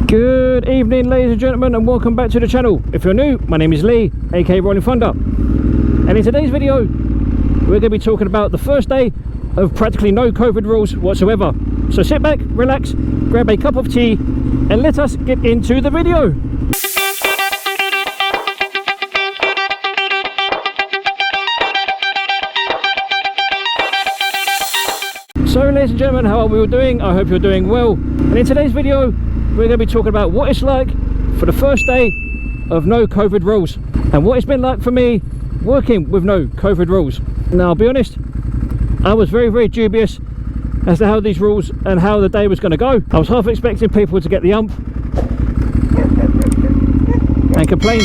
Good evening, ladies and gentlemen, and welcome back to the channel. If you're new, my name is Lee, aka Rollin Thunder, and in today's video we're going to be talking about the first day of practically no COVID rules whatsoever. So sit back, relax, grab a cup of tea, and let us get into the video. So ladies and gentlemen, how are we all doing? I hope you're doing well. And in today's video we're going to be talking about what it's like for the first day of no COVID rules, and what it's been like for me working with no COVID rules. Now I'll be honest, I was very dubious as to how these rules and how the day was going to go. I was half expecting people to get the ump and complain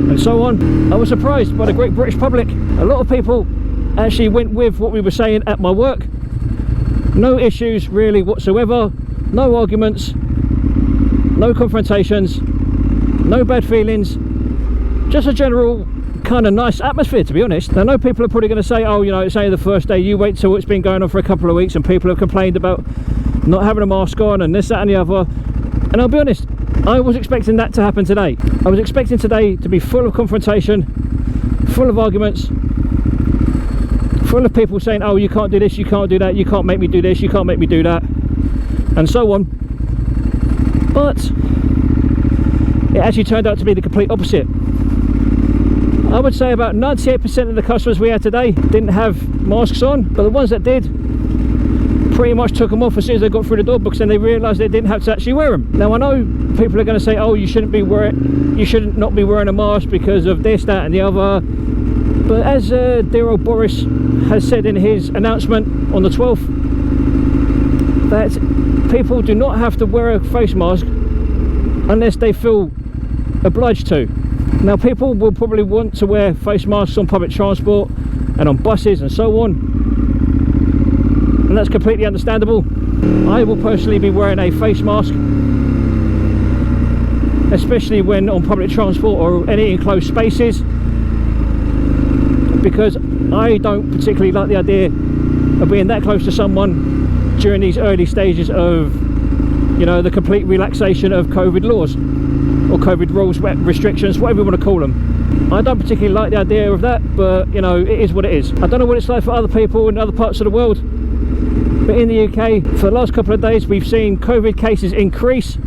and so on. I was surprised by the great British public. A lot of people actually went with what we were saying at my work. No issues really whatsoever, no arguments, no confrontations, no bad feelings, just a general kind of nice atmosphere, to be honest. I know people are probably going to say, oh, you know, it's only the first day, you wait till it's been going on for a couple of weeks and people have complained about not having a mask on and this, that and the other. And I'll be honest, I was expecting that to happen today. I was expecting today to be full of confrontation, full of arguments, full of people saying, oh, you can't do this, you can't do that, you can't make me do this, you can't make me do that, and so on. But it actually turned out to be the complete opposite. I would say about 98% of the customers we had today didn't have masks on, but the ones that did pretty much took them off as soon as they got through the door, because then they realised they didn't have to actually wear them. Now I know people are going to say, oh, you shouldn't not be wearing a mask because of this, that and the other. But as dear old Boris has said in his announcement on the 12th, that people do not have to wear a face mask unless they feel obliged to. Now people will probably want to wear face masks on public transport and on buses and so on, and that's completely understandable. I will personally be wearing a face mask, especially when on public transport or any enclosed spaces, because I don't particularly like the idea of being that close to someone during these early stages of, you know, the complete relaxation of COVID laws or COVID rules, restrictions, whatever you want to call them. I don't particularly like the idea of that, but you know, it is what it is. I don't know what it's like for other people in other parts of the world, but in the UK for the last couple of days we've seen COVID cases increase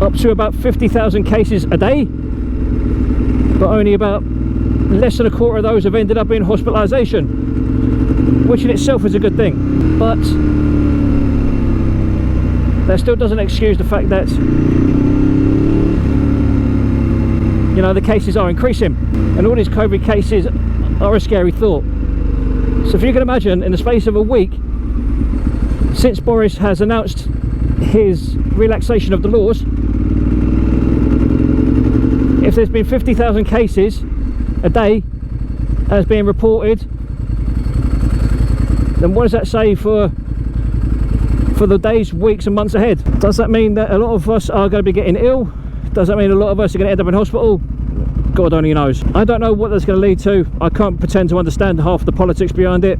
up to about 50,000 cases a day, but only about less than a quarter of those have ended up in hospitalisation, which in itself is a good thing. But that still doesn't excuse the fact that, you know, the cases are increasing, and all these COVID cases are a scary thought. So if you can imagine, in the space of a week since Boris has announced his relaxation of the laws, if there's been 50,000 cases a day as being reported, then what does that say for the days, weeks and months ahead? Does that mean that a lot of us are going to be getting ill? Does that mean a lot of us are going to end up in hospital? God only knows. I don't know what that's going to lead to. I can't pretend to understand half the politics behind it,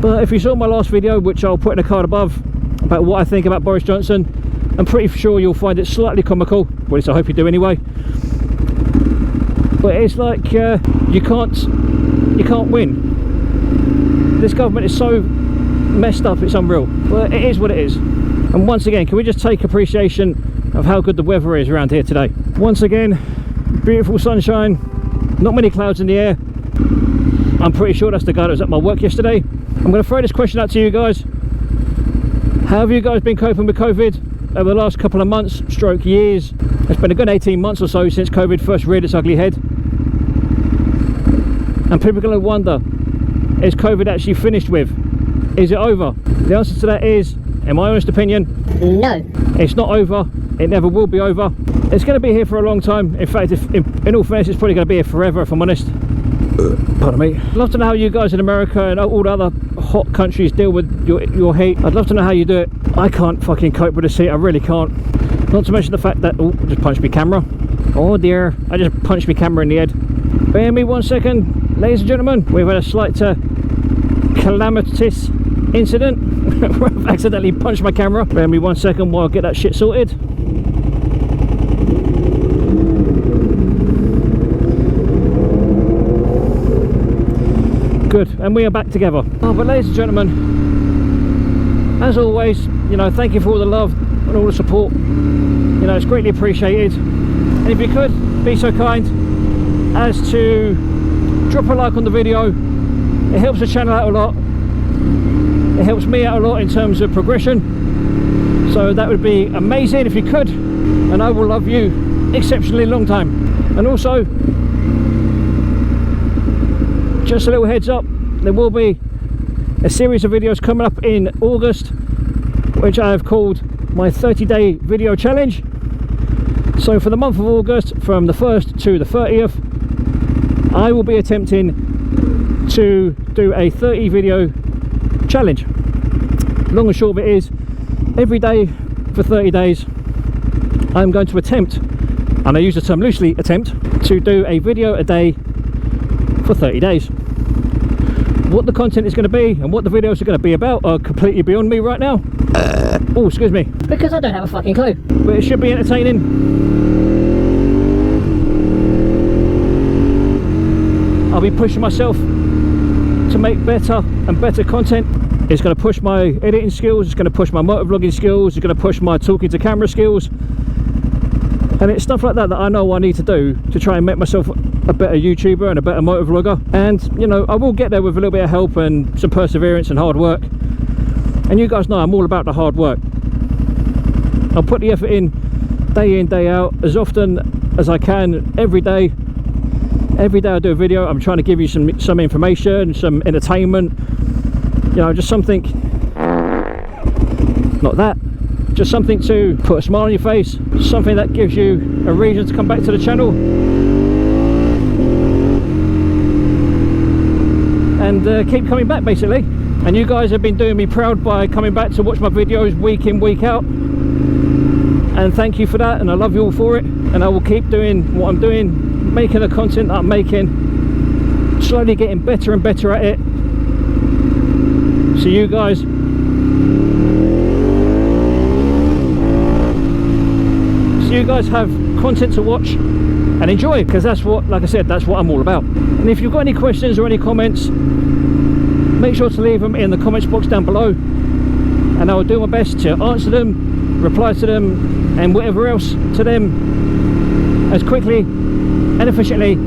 but if you saw my last video, which I'll put in a card above, about what I think about Boris Johnson, I'm pretty sure you'll find it slightly comical. Well, at least I hope you do anyway. But it's like you can't win. This government is so messed up, it's unreal. But it is what it is. And once again, can we just take appreciation of how good the weather is around here today? Once again, beautiful sunshine, not many clouds in the air. I'm pretty sure that's the guy that was at my work yesterday. I'm going to throw this question out to you guys. How have you guys been coping with COVID over the last couple of months, stroke years? It's been a good 18 months or so since COVID first reared its ugly head. And people are going to wonder, is COVID actually finished with? Is it over? The answer to that is, in my honest opinion, no. It's not over. It never will be over. It's going to be here for a long time. In fact, in all fairness, it's probably going to be here forever, if I'm honest. Pardon me. I'd love to know how you guys in America and all the other hot countries deal with your heat. I'd love to know how you do it. I can't fucking cope with this heat. I really can't. Not to mention the fact that, oh, I just punched my camera. Oh dear, I just punched my camera in the head. Bear me 1 second, ladies and gentlemen. We've had a slight calamitous incident where I've accidentally punched my camera. Bear me 1 second while I get that shit sorted. Good, and we are back together. Oh, but ladies and gentlemen, as always, you know, thank you for all the love and all the support. You know, it's greatly appreciated. And if you could be so kind as to drop a like on the video, it helps the channel out a lot. It helps me out a lot in terms of progression. So that would be amazing if you could, and I will love you exceptionally long time. And also, just a little heads up, there will be a series of videos coming up in August, which I have called my 30-day video challenge. So for the month of August, from the 1st to the 30th, I will be attempting to do a 30 video challenge. Long and short of it is, every day for 30 days I'm going to attempt, and I use the term loosely, attempt to do a video a day for 30 days. What the content is going to be and what the videos are going to be about are completely beyond me right now. Oh, excuse me. Because I don't have a fucking clue. But it should be entertaining. I'll be pushing myself to make better and better content. It's going to push my editing skills, it's going to push my motovlogging skills, it's going to push my talking to camera skills. And it's stuff like that that I know I need to do to try and make myself a better YouTuber and a better motovlogger. And you know, I will get there with a little bit of help and some perseverance and hard work. And you guys know I'm all about the hard work. I'll put the effort in, day out, as often as I can, every day. Every day I do a video, I'm trying to give you some information, some entertainment, you know, just something, not that, just something to put a smile on your face, something that gives you a reason to come back to the channel and keep coming back, basically. And you guys have been doing me proud by coming back to watch my videos week in, week out, and thank you for that, and I love you all for it. And I will keep doing what I'm doing, making the content that I'm making, slowly getting better and better at it, so you guys have content to watch and enjoy, because that's what, like I said, that's what I'm all about. And if you've got any questions or any comments, make sure to leave them in the comments box down below, and I will do my best to answer them, reply to them, and whatever else to them as quickly and efficiently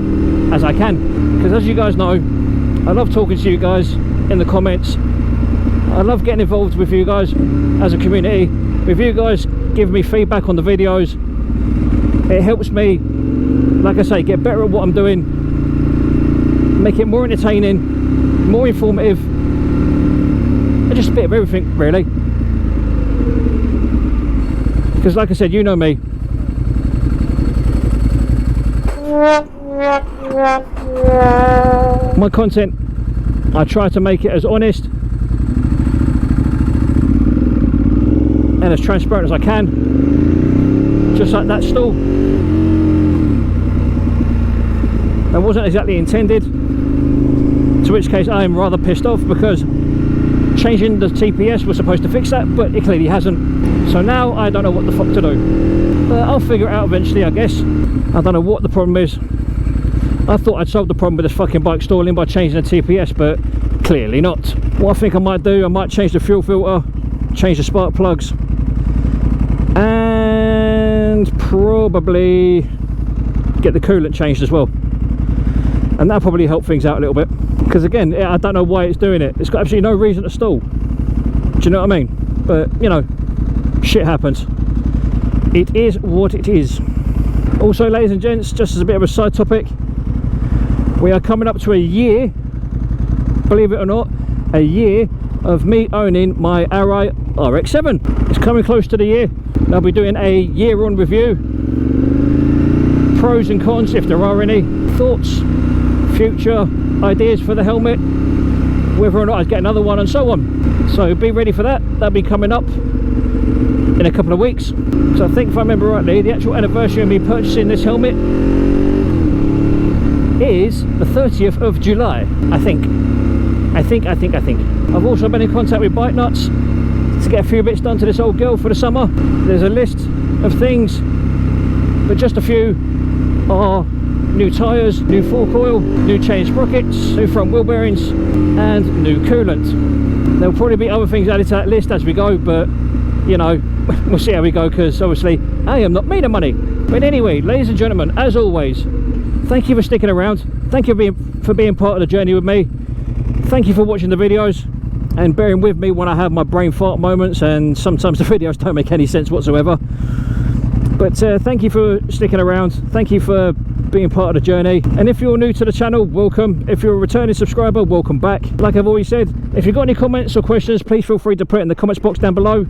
as I can. Because as you guys know, I love talking to you guys in the comments. I love getting involved with you guys as a community, with you guys giving me feedback on the videos. It helps me, like I say, get better at what I'm doing, make it more entertaining, more informative, and just a bit of everything, really. Because like I said, you know me, my content, I try to make it as honest and as transparent as I can, just like that stall. That wasn't exactly intended, to which case I am rather pissed off, because changing the TPS was supposed to fix that, but it clearly hasn't. So now I don't know what the fuck to do, but I'll figure it out eventually, I guess. I don't know what the problem is. I thought I'd solved the problem with this fucking bike stalling by changing the TPS, but clearly not. What I think I might do, I might change the fuel filter, change the spark plugs, and probably get the coolant changed as well. And that'll probably help things out a little bit, because again, I don't know why it's doing it. It's got absolutely no reason to stall. Do you know what I mean? But you know, shit happens. It is what it is. Also, ladies and gents, just as a bit of a side topic, we are coming up to a year, believe it or not, a year of me owning my Arai RX-7. It's coming close to the year, and I'll be doing a year-on review, pros and cons if there are any, thoughts, future ideas for the helmet, whether or not I'd get another one, and so on. So be ready for that. That'll be coming up in a couple of weeks. So I think, if I remember rightly, the actual anniversary of me purchasing this helmet is the 30th of July, I think. I think. I've also been in contact with Bike Nuts to get a few bits done to this old girl for the summer. There's a list of things, but just a few are new tyres, new fork oil, new chain sprockets, new front wheel bearings and new coolant. There'll probably be other things added to that list as we go, but you know, we'll see how we go, because obviously I am not made of money. But anyway, ladies and gentlemen, as always, thank you for sticking around. Thank you for being part of the journey with me. Thank you for watching the videos and bearing with me when I have my brain fart moments and sometimes the videos don't make any sense whatsoever. But thank you for sticking around. Thank you for being part of the journey. And if you're new to the channel, welcome. If you're a returning subscriber, welcome back. Like I've always said, if you've got any comments or questions, please feel free to put it in the comments box down below,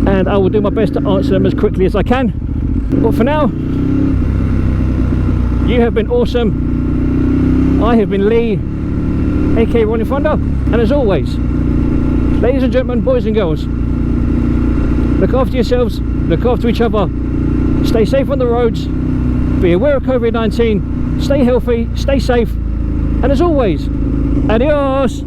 and I will do my best to answer them as quickly as I can. But for now, you have been awesome. I have been Lee, aka Rollin Thunder, and as always, ladies and gentlemen, boys and girls, look after yourselves, look after each other, stay safe on the roads, be aware of COVID-19, stay healthy, stay safe, and as always, adios!